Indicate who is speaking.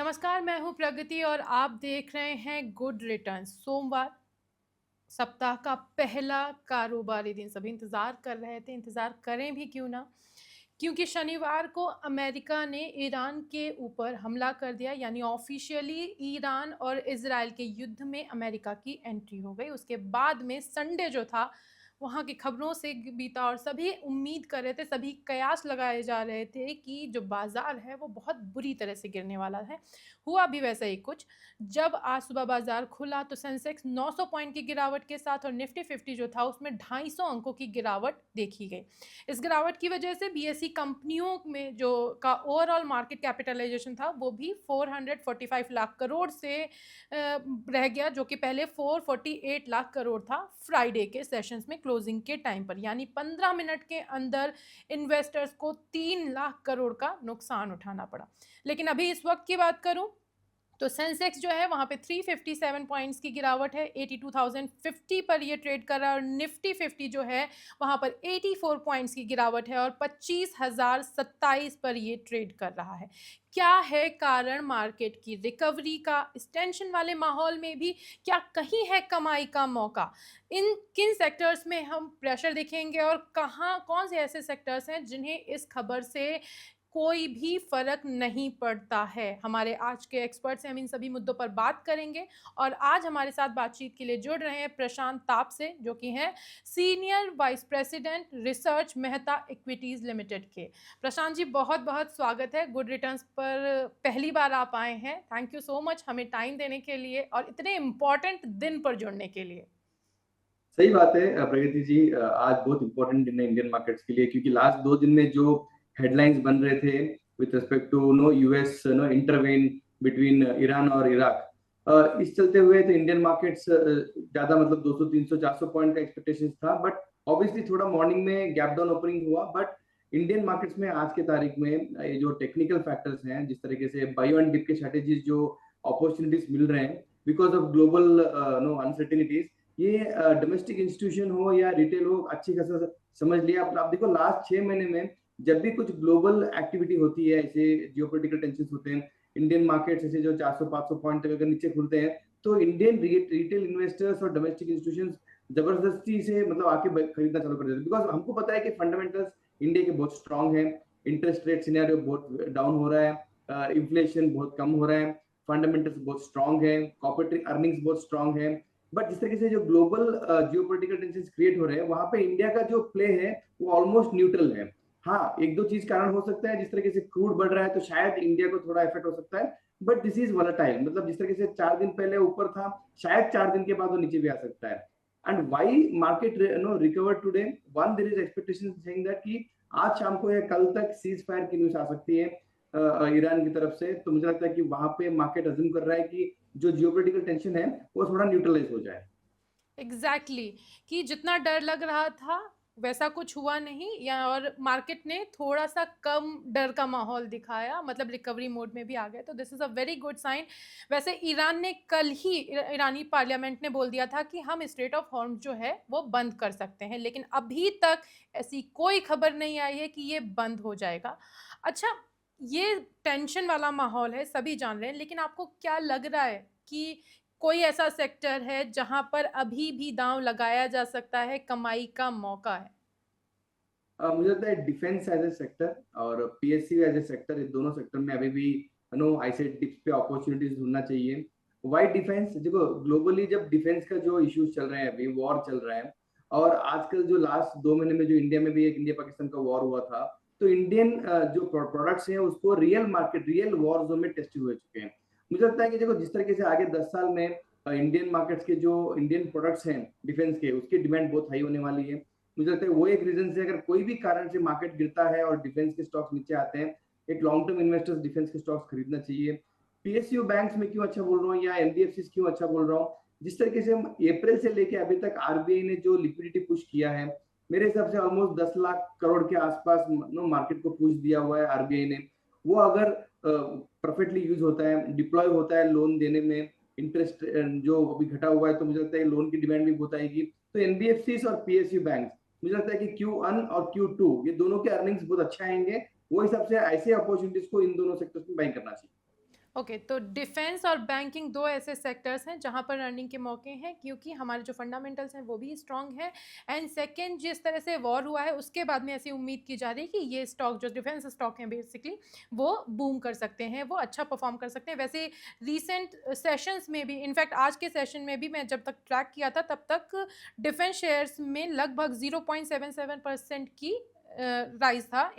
Speaker 1: नमस्कार, मैं हूँ प्रगति और आप देख रहे हैं गुड रिटर्न्स। सोमवार, सप्ताह का पहला कारोबारी दिन। सभी इंतज़ार कर रहे थे, इंतज़ार करें भी क्यों ना, क्योंकि शनिवार को अमेरिका ने ईरान के ऊपर हमला कर दिया, यानी ऑफ़िशियली ईरान और इज़राइल के युद्ध में अमेरिका की एंट्री हो गई। उसके बाद में संडे जो था, वहाँ की खबरों से बीता और सभी उम्मीद कर रहे थे, सभी कयास लगाए जा रहे थे कि जो बाज़ार है, वो बहुत बुरी तरह से गिरने वाला है। हुआ भी वैसा ही कुछ। जब आज सुबह बाज़ार खुला तो सेंसेक्स 900 पॉइंट की गिरावट के साथ और निफ्टी 50 जो था उसमें 250 अंकों की गिरावट देखी गई। इस गिरावट की वजह से बीएसई कंपनियों में जो का ओवरऑल मार्केट कैपिटलाइजेशन था वो भी 445 लाख करोड़ से रह गया, जो कि पहले 448 लाख करोड़ था फ्राइडे के सेशंस में क्लोजिंग के टाइम पर। यानी 15 मिनट के अंदर इन्वेस्टर्स को 3 लाख करोड़ का नुकसान उठाना पड़ा। लेकिन अभी इस वक्त की बात करूं तो सेंसेक्स जो है वहाँ पे 357 पॉइंट्स की गिरावट है, 82,050 पर ये ट्रेड कर रहा है और निफ्टी 50 जो है वहाँ पर 84 पॉइंट्स की गिरावट है और 25,027 पर ये ट्रेड कर रहा है। क्या है कारण मार्केट की रिकवरी का? इस टेंशन वाले माहौल में भी क्या कहीं है कमाई का मौका? इन किन सेक्टर्स में हम प्रेशर देखेंगे और कहाँ कौन से ऐसे सेक्टर्स हैं जिन्हें इस खबर से कोई भी फ़र्क नहीं पड़ता है? हमारे आज के एक्सपर्ट से हम इन सभी मुद्दों पर बात करेंगे और आज हमारे साथ बातचीत के लिए जुड़ रहे हैं प्रशांत ताप से, जो कि हैं senior vice president research Mehta equities limited के। प्रशांत जी, बहुत-बहुत स्वागत है। गुड रिटर्न्स पर पहली बार आप आए हैं। थैंक यू सो मच हमें टाइम देने के लिए और इतने इम्पोर्टेंट दिन पर जुड़ने के लिए।
Speaker 2: सही बात है प्रगति जी। आज बहुत इंपॉर्टेंट दिन है इंडियन मार्केट्स के लिए, क्योंकि लास्ट 2 दिन में जो हेडलाइंस बन रहे थे with respect to no US no intervene between Iran और इराक, इस चलते हुए तो इंडियन मार्केट्स ज्यादा मतलब 200 300 400 पॉइंट का एक्सपेक्टेशन था। बट ऑब्वियसली थोड़ा मॉर्निंग में गैप डाउन ओपनिंग हुआ। बट इंडियन मार्केट्स में आज के तारीख में ये जो टेक्निकल फैक्टर्स हैं, जिस तरीके से बाय वन डिप के स्ट्रेटेजीज जो अपॉर्चुनिटीज मिल रहे हैं because of global no uncertainties, ये डोमेस्टिक इंस्टीट्यूशन हो या रिटेल हो, अच्छी खासा समझ लिया। आप देखो लास्ट 6 महीने में जब भी कुछ ग्लोबल एक्टिविटी होती है, ऐसे जियोपॉलिटिकल टेंशन होते हैं, इंडियन मार्केट्स ऐसे जो 400-500 पॉइंट तक अगर नीचे खुलते हैं, तो इंडियन रिटेल इन्वेस्टर्स और डोमेस्टिक इंस्टीट्यूशन जबरदस्ती से मतलब आके खरीदना चालू कर देते हैं। बिकॉज हमको पता है कि फंडामेंटल्स इंडिया के बहुत स्ट्रांग है, इंटरेस्ट रेट सिनेरियो बहुत डाउन हो रहा है, इन्फ्लेशन बहुत कम हो रहा है, फंडामेंटल्स बहुत स्ट्रांग है, कॉर्पोरेट अर्निंग्स बहुत स्ट्रांग है। बट जिस तरीके से जो ग्लोबल जियोपॉलिटिकल टेंशन क्रिएट हो रहे हैं, वहां पे इंडिया का जो प्ले है वो ऑलमोस्ट न्यूट्रल है। हाँ, एक दो चीज कारण हो सकता है, जिस तरीके से क्रूड बढ़ रहा है तो शायद इंडिया को थोड़ा इफेक्ट हो सकता है। बट दिस इज वॉलेटाइल, मतलब जिस तरीके से 4 दिन पहले ऊपर था, शायद 4 दिन के बाद वो नीचे भी आ सकता है। And why market no recover today, when there is expectation saying that कि आज शाम को या कल तक सीज फायर की न्यूज आ सकती है ईरान की तरफ से। तो मुझे लगता है कि वहां पे मार्केट अज्यूम कर रहा है कि जो जियोपॉलिटिकल टेंशन है वो थोड़ा न्यूट्रलाइज हो जाए।
Speaker 1: एग्जैक्टली exactly, कि जितना डर लग रहा था वैसा कुछ हुआ नहीं, या और मार्केट ने थोड़ा सा कम डर का माहौल दिखाया, मतलब रिकवरी मोड में भी आ गए, तो this is a very good sign. वैसे ईरान ने कल ही ईरानी पार्लियामेंट ने बोल दिया था कि हम स्ट्रेट ऑफ हॉर्मुज़ जो है वो बंद कर सकते हैं, लेकिन अभी तक ऐसी कोई खबर नहीं आई है कि ये बंद हो जाएगा। अच्छा, ये टेंशन वाला माहौल है, सभी जान रहे हैं, लेकिन आपको क्या लग रहा है कि कोई ऐसा सेक्टर है जहां पर अभी भी दांव लगाया जा सकता है, कमाई का मौका है?
Speaker 2: मुझे लगता है डिफेंस एज ए सेक्टर और पीएसयू एज ए सेक्टर, इस दोनों सेक्टर में अभी भी नो ऐसे डिप्स पे अपॉर्चुनिटीज ढूंढना चाहिए। वाई डिफेंस, देखो ग्लोबली जब डिफेंस का जो इश्यूज चल रहे हैं, अभी वॉर चल रहा है, और आजकल जो लास्ट 2 महीने में जो इंडिया में भी एक इंडिया पाकिस्तान का वॉर हुआ था, तो इंडियन जो प्रोडक्ट्स हैं उसको real market, real war zone में टेस्ट हुए चुके हैं। मुझे लगता है कि देखो जिस तरीके से आगे 10 साल में इंडियन मार्केट्स के जो इंडियन प्रोडक्ट्स हैं डिफेंस के, उसकी डिमांड बहुत हाई होने वाली है। मुझे लगता है वो एक रीजन से, अगर कोई भी कारण से मार्केट गिरता है और डिफेंस के स्टॉक्स नीचे आते हैं, एक लॉन्ग टर्म इन्वेस्टर्स डिफेंस के स्टॉक्स खरीदना चाहिए। पीएसयू बैंक्स में क्यों अच्छा बोल रहा हूँ या एनबीएफसी क्यों अच्छा बोल रहा हूँ, जिस तरीके से अप्रैल से लेके अभी तक आरबीआई ने जो लिक्विडिटी पुश किया है, मेरे हिसाब से ऑलमोस्ट 10 लाख करोड़ के आसपास नो मार्केट को पुश दिया हुआ है आरबीआई ने। वो अगर परफेक्टली यूज होता है, डिप्लॉय होता है लोन देने में, इंटरेस्ट जो अभी घटा हुआ है, तो मुझे लगता है लोन की डिमांड भी बहुत आएगी। तो एनबीएफसी और पीएसयू बैंक, मुझे लगता है कि Q1 और Q2 ये दोनों के अर्निंग्स बहुत अच्छा आएंगे। वो हिसाब से ऐसे अपॉर्चुनिटीज को इन दोनों सेक्टर्स में बाइंग करना चाहिए।
Speaker 1: ओके, तो डिफेंस और बैंकिंग दो ऐसे सेक्टर्स हैं जहां पर अर्निंग के मौके हैं, क्योंकि हमारे जो फंडामेंटल्स हैं वो भी स्ट्रांग है। एंड सेकंड, जिस तरह से वॉर हुआ है उसके बाद में ऐसी उम्मीद की जा रही है कि ये स्टॉक जो डिफेंस स्टॉक हैं बेसिकली वो बूम कर सकते हैं, वो अच्छा परफॉर्म कर सकते हैं। वैसे रीसेंट सेशंस में भी, इनफैक्ट आज के सेशन में भी मैं जब तक ट्रैक किया था तब तक डिफेंस शेयर्स में लगभग 0.77% की राइज था।